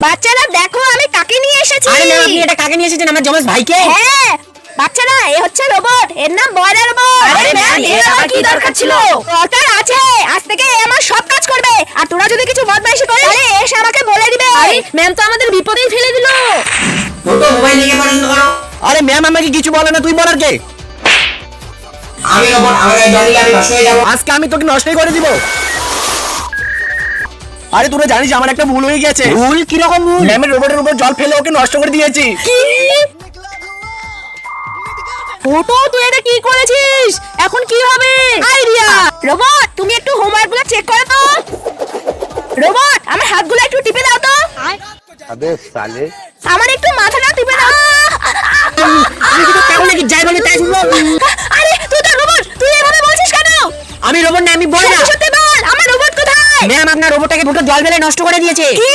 বাচ্চারা দেখো আমি কাকে নিয়ে এসেছি। আরে ম্যাম, আপনি এটা কাকে নিয়ে এসেছেন? আমার জমজ ভাইকে। হ্যাঁ বাচ্চারা, এ হচ্ছে রোবট, এর নাম বয়রা রোবট। আরে ম্যাম, এর আবার কি দরকার ছিল? দরকার আছে, আজ থেকে এ আমার সব কাজ করবে। আর তোরা যদি কিছু বদমাইশি করিস তাহলে এসে আমাকে বলে দিবে। আরে ম্যাম তো আমাদের বিপদেই ফেলে দিল। মোবাইল নিয়ে পছন্দ করো। আরে ম্যাম আমাকে কিছু বলে না, তুই বলার কে? আমি রোবট, আমাকে জল দিলে আমি নষ্ট হয়ে যাবো। আজকে আমি তোকে নষ্টই করে দিব। আরে তোরা জানিস আমার একটা ভুল হয়ে গেছে। ভুল? কিরকম ভুল? ম্যামের রোবটের উপর জল ফেলে ওকে নষ্ট করে দিয়েছি। কি? ফটো, তুই এটা কি করেছিস? এখন কি হবে? আইডিয়া। রোবট তুমি একটু হোমওয়ার্কগুলো চেক করো তো। রোবট আমার হাতগুলো একটু টিপে দাও তো। আবে সালে, আমার একটু মাথাটা টিপে দাও। আমি কিন্তু তাহলে কি যাই বলি তাই শুনবো? আরে তুই তো রোবট, তুই এভাবে বলছিস কেন? আমি রোবট না, আমি বয়রা। সত্যি বল, আমার রোবট কোথায়? ম্যাম আপনার রোবটটাকে ফুটো জল ফেলে নষ্ট করে দিয়েছে। কি?